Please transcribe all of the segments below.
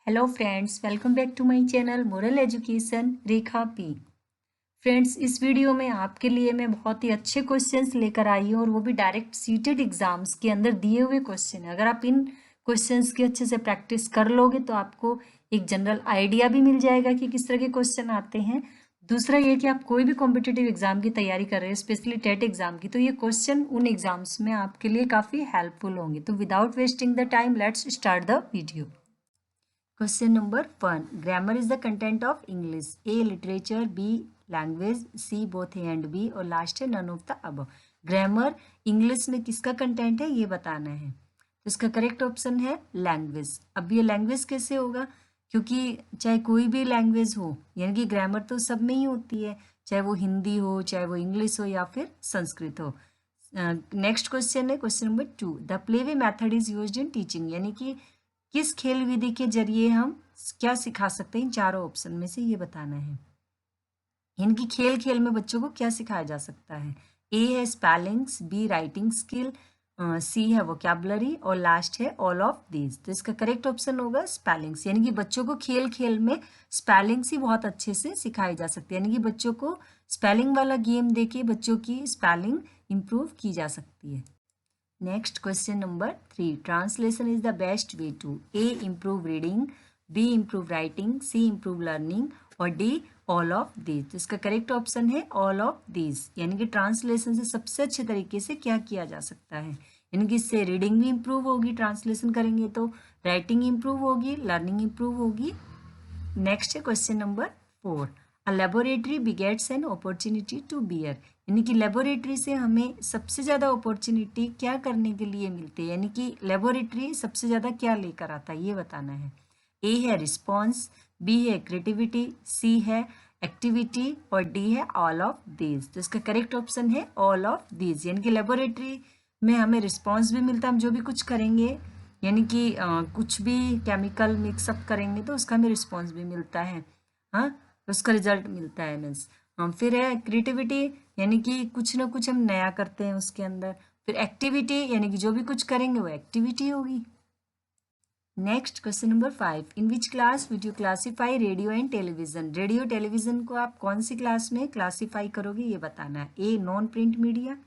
Hello friends, welcome back to my channel moral education Rekha P. Friends, इस video में आपके लिए मैं बहुत ही अच्छे क्वेश्चंस लेकर आई हूँ और वो भी डायरेक्ट सीटेड एग्जाम्स के अंदर दिए हुए क्वेश्चन है। अगर आप इन क्वेश्चंस की अच्छे से प्रैक्टिस कर लोगे तो आपको एक जनरल आइडिया भी मिल जाएगा कि किस तरह के क्वेश्चन आते हैं। दूसरा ये कि आप कोई भी कॉम्पिटिटिव एग्जाम की तैयारी कर रहे हैं, स्पेशली टेट एग्जाम की, तो ये क्वेश्चन उन एग्जाम्स में आपके लिए काफ़ी हेल्पफुल होंगे। तो without wasting the time let's start the video. Question number 1. Grammar is the content of English. A. Literature. B. Language. C. Both A and B. और लास्ट है none of the above. Grammar English में किसका content है ये बताना है। तो इसका करेक्ट ऑप्शन है लैंग्वेज। अब ये लैंग्वेज कैसे होगा, क्योंकि चाहे कोई भी लैंग्वेज हो, यानी कि ग्रामर तो सब में ही होती है, चाहे वो हिंदी हो, चाहे वो इंग्लिश हो या फिर संस्कृत हो। नेक्स्ट क्वेश्चन है question number 2. The play way method is used in teaching, यानी कि किस खेल विधि के जरिए हम क्या सिखा सकते हैं। इन चारों ऑप्शन में से ये बताना है, इनकी खेल खेल में बच्चों को क्या सिखाया जा सकता है। ए है स्पेलिंग्स, बी राइटिंग स्किल, सी है वोकैबुलरी और लास्ट है ऑल ऑफ दीज। तो इसका करेक्ट ऑप्शन होगा स्पेलिंग्स, यानी कि बच्चों को खेल खेल में स्पेलिंग्स ही बहुत अच्छे से सिखाई जा सकती है, यानी कि बच्चों को स्पेलिंग वाला गेम देके बच्चों की स्पेलिंग इम्प्रूव की जा सकती है। Next, question number 3. Translation is the best way to A. Improve reading, B. Improve writing, C. Improve learning और D. All of these। तो इसका करेक्ट ऑप्शन है all of these, यानी कि ट्रांसलेशन से सबसे अच्छे तरीके से क्या किया जा सकता है, यानी कि इससे रीडिंग भी इम्प्रूव होगी, ट्रांसलेशन करेंगे तो राइटिंग इम्प्रूव होगी, लर्निंग इम्प्रूव होगी। नेक्स्ट है question number 4. A laboratory begets an opportunity to bear, यानी कि लेबोरेटरी से हमें सबसे ज़्यादा अपॉर्चुनिटी क्या करने के लिए मिलती है, यानी कि लेबोरेटरी सबसे ज़्यादा क्या लेकर आता है ये बताना है। ए है रिस्पॉन्स, बी है क्रिएटिविटी, सी है एक्टिविटी और डी है ऑल ऑफ दीज। तो इसका करेक्ट ऑप्शन है ऑल ऑफ दीज, यानी कि लेबोरेटरी में हमें रिस्पॉन्स भी मिलता है, हम जो भी कुछ करेंगे, यानी कि कुछ भी केमिकल मिक्सअप करेंगे तो उसका हमें रिस्पॉन्स भी मिलता है, हाँ, उसका रिजल्ट मिलता है मीन्स। फिर है क्रिएटिविटी, यानी कि कुछ ना कुछ हम नया करते हैं उसके अंदर। फिर एक्टिविटी, यानी कि जो भी कुछ करेंगे वो एक्टिविटी होगी। Next question number 5. In which class would you classify radio and television, radio television को आप कौन सी क्लास में क्लासीफाई करोगे ये बताना है। A non print media,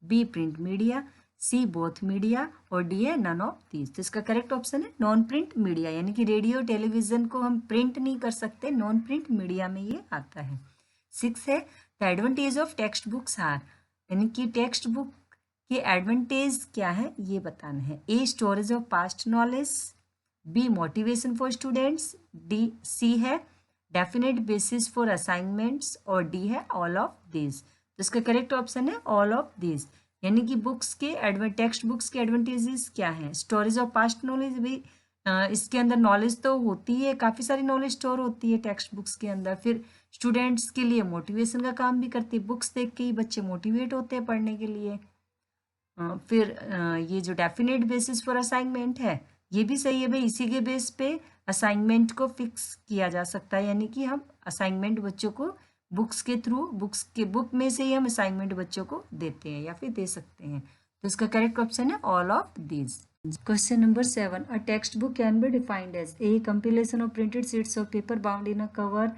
B print media, C both media और डी है नन ऑफ दीज। तो इसका करेक्ट ऑप्शन है नॉन प्रिंट मीडिया, यानी कि रेडियो टेलीविजन को हम प्रिंट नहीं कर सकते, नॉन प्रिंट मीडिया में ये आता है। 6 है the advantage of textbooks are, यानी कि टेक्स्ट बुक के एडवांटेज क्या है ये बताना है। A storage of past knowledge, B motivation for students, D C है डेफिनेट बेसिस फॉर असाइनमेंट्स और डी है ऑल ऑफ दिस। तो इसका करेक्ट ऑप्शन है ऑल ऑफ दिस, यानी कि बुक्स के टेक्स्ट बुक्स के एडवांटेजेस क्या हैं। स्टोरेज ऑफ पास्ट नॉलेज भी, इसके अंदर नॉलेज तो होती है, काफ़ी सारी नॉलेज स्टोर होती है टेक्स्ट बुक्स के अंदर। फिर स्टूडेंट्स के लिए मोटिवेशन का काम भी करती है, बुक्स देख के ही बच्चे मोटिवेट होते हैं पढ़ने के लिए। फिर ये जो डेफिनेट बेसिस फॉर असाइनमेंट है ये भी सही है भाई, इसी के बेस पे असाइनमेंट को फिक्स किया जा सकता है, यानी कि हम असाइनमेंट बच्चों को बुक्स के थ्रू, बुक में से ही हम असाइनमेंट बच्चों को देते हैं या फिर दे सकते हैं। तो इसका करेक्ट ऑप्शन है all of these. Question number 7. A text book can be defined as a compilation of printed sheets of paper bound in a cover,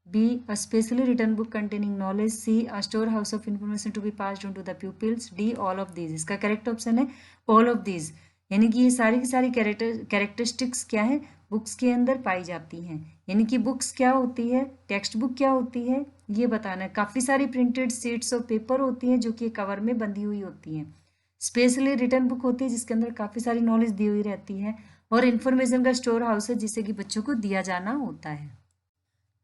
B. A specially written book containing knowledge, C. A storehouse of information to be passed on to the pupils, D. All of these। इसका correct option है all of these, यानी कि ये सारी की सारी characteristics क्या है बुक्स के अंदर पाई जाती हैं। यानी कि बुक्स क्या होती है, टेक्स्ट बुक क्या होती है ये बताना है। काफ़ी सारी प्रिंटेड शीट्स ऑफ पेपर होती हैं जो कि कवर में बंधी हुई होती हैं। स्पेशली रिटर्न बुक होती है जिसके अंदर काफ़ी सारी नॉलेज दी हुई रहती है, और इन्फॉर्मेशन का स्टोर हाउस है जिसे कि बच्चों को दिया जाना होता है।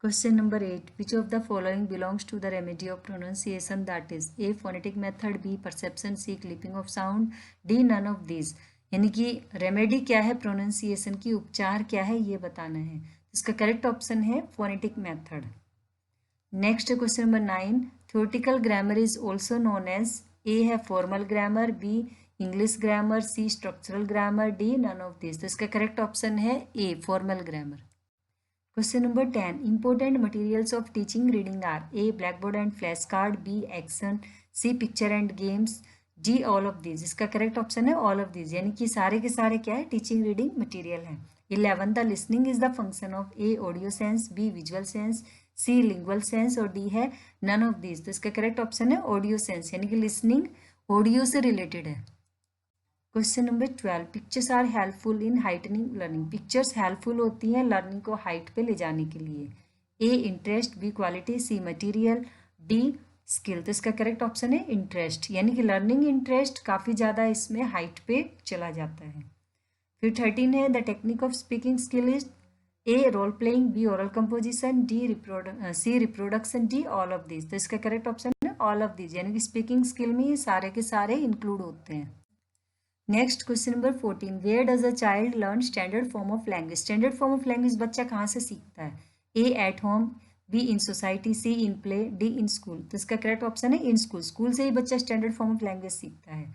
Question number 8. Which of the following belongs to the remedy of pronunciation, that is A. phonetic method, B. perception, C. clipping of sound, D. none of these। यानी कि रेमेडी क्या है प्रोनाउंसिएशन की, उपचार क्या है ये बताना है। इसका करेक्ट ऑप्शन है phonetic method. Next question number 9. Theoretical grammar is also known as, A है formal grammar, B English grammar, C structural grammar, D none of this. तो इसका करेक्ट ऑप्शन है A formal grammar. Question number 10. Important materials of teaching reading are A. Blackboard and flashcard, B. Action, C. Picture and games, D. All of these। इसका correct option है all of these, यानी कि सारे के सारे क्या है टीचिंग रीडिंग मटेरियल हैं। 11 the listening is the function of A audio sense, B visual sense, C lingual sense और डी है नन ऑफ दिस। तो इसका करेक्ट ऑप्शन है ऑडियो सेंस, यानी कि लिसनिंग ऑडियो से रिलेटेड है। Question number 12, pictures are helpful in heightening learning. Pictures helpful होती हैं लर्निंग को हाइट पे ले जाने के लिए। ए इंटरेस्ट, बी क्वालिटी, सी मटेरियल, डी स्किल। तो इसका करेक्ट ऑप्शन है इंटरेस्ट, यानी कि लर्निंग इंटरेस्ट काफ़ी ज़्यादा इसमें हाइट पे चला जाता है। फिर 13 है the technique of speaking skill is A role playing, B oral composition, C reproduction, D all of this. तो इसका करेक्ट ऑप्शन है ऑल ऑफ दिस, यानी कि स्पीकिंग स्किल में ये सारे के सारे इंक्लूड होते हैं। Next question number 14, where does a child learn standard form of language. Standard form of language बच्चा कहाँ से सीखता है? A at home, B in society, C in play, D in school. तो इसका करेक्ट ऑप्शन है इन स्कूल। स्कूल से ही बच्चा स्टैंडर्ड फॉर्म ऑफ लैंग्वेज सीखता है।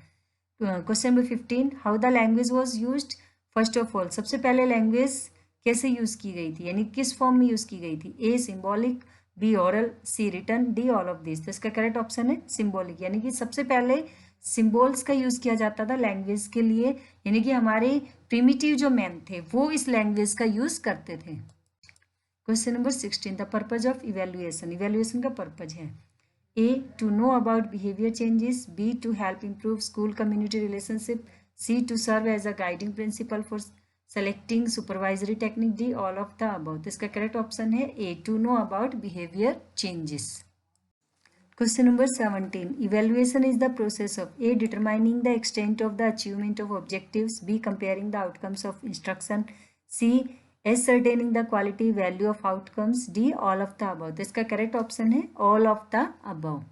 Question number 15, how the language was used. First of all, सबसे पहले language कैसे यूज़ की गई थी, यानी किस फॉर्म में यूज़ की गई थी? A symbolic, B oral, C written, D all of this. तो इसका करेक्ट ऑप्शन है सिम्बॉलिक, यानी कि सबसे पहले सिम्बॉल्स का यूज़ किया जाता था लैंग्वेज के लिए, यानी कि हमारे प्रिमिटिव जो मैन थे वो इस लैंग्वेज का यूज़ करते थे। Question number 16, the purpose of evaluation. Evaluation का पर्पज है A to know about behaviour changes, B to help improve school community relationship, C to serve as a guiding principle for selecting supervisory technique, D all of the above. तो इसका correct option है A to know about behaviour changes. Question number 17. Evaluation is the process of A. Determining the extent of the achievement of objectives, B. Comparing the outcomes of instruction, C. Ascertaining the quality value of outcomes, D. All of the above. तो इसका correct option है all of the above.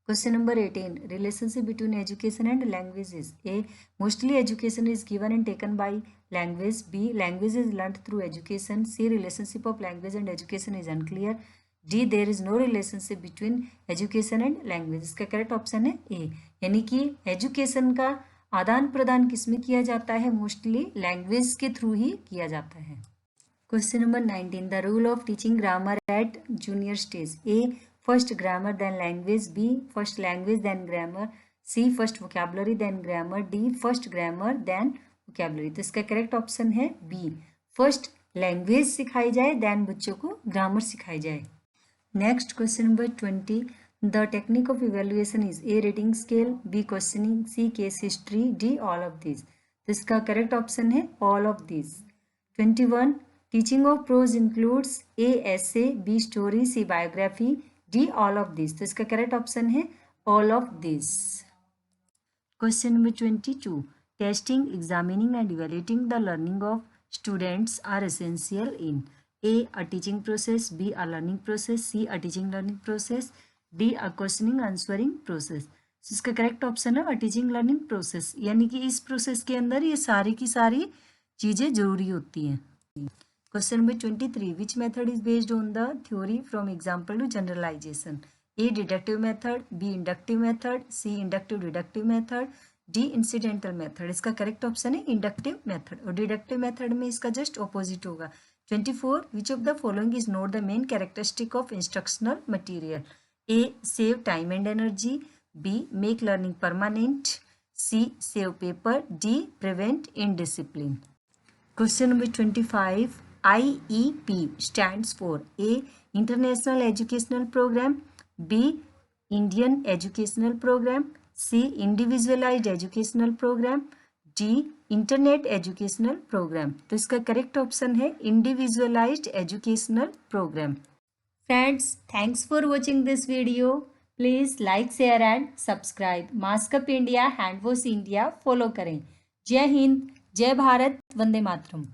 Question number 18. Relationship between education and language is A. Mostly education is given and taken by language, B. Language is learnt through education, C. Relationship of language and education is unclear, D there is no relationship between education and language. इसका correct option है A, यानी कि education का आदान प्रदान किस में किया जाता है? मोस्टली लैंग्वेज के थ्रू ही किया जाता है। Question number 19, the rule of teaching grammar at junior stage. A first grammar then language, B first language then grammar, C first vocabulary then grammar, D first grammar then vocabulary. तो इसका correct option है B, first language सिखाई जाए then बच्चों को grammar सिखाई जाए। Next question number 20, the technique of evaluation is A reading scale, B questioning, C case history, D all of this. तो इसका करेक्ट ऑप्शन है all of this. 21, teaching of prose includes A essay, B story, C biography, D all of this. तो इसका correct option है all of this. Question number 22, testing, examining and evaluating the learning of students are essential in A. A teaching process, B. A learning process, C. A teaching learning process, D. A questioning answering process। इसका correct option है अ teaching learning process, यानी कि इस process के अंदर ये सारी की सारी चीज़ें जरूरी होती हैं। Question number 23, which method is based on the theory from example to generalization. A deductive method, B inductive method, C inductive deductive method, D incidental method. इसका करेक्ट ऑप्शन है इंडक्टिव मेथड, और डिडक्टिव मेथड में इसका just opposite होगा। 24, which of the following is not the main characteristic of instructional material? A. Save time and energy, B. Make learning permanent, C. Save paper, D. Prevent indiscipline। Question number 25, IEP stands for A. International Educational Program, B. Indian Educational Program, C. Individualized Educational Program, D internet educational program. तो इसका correct option है individualized educational program. Friends, thanks for watching this video. Please like, share and subscribe. Mask up India, hand wash India follow करें। जय हिंद, जय भारत, वंदे मातरम।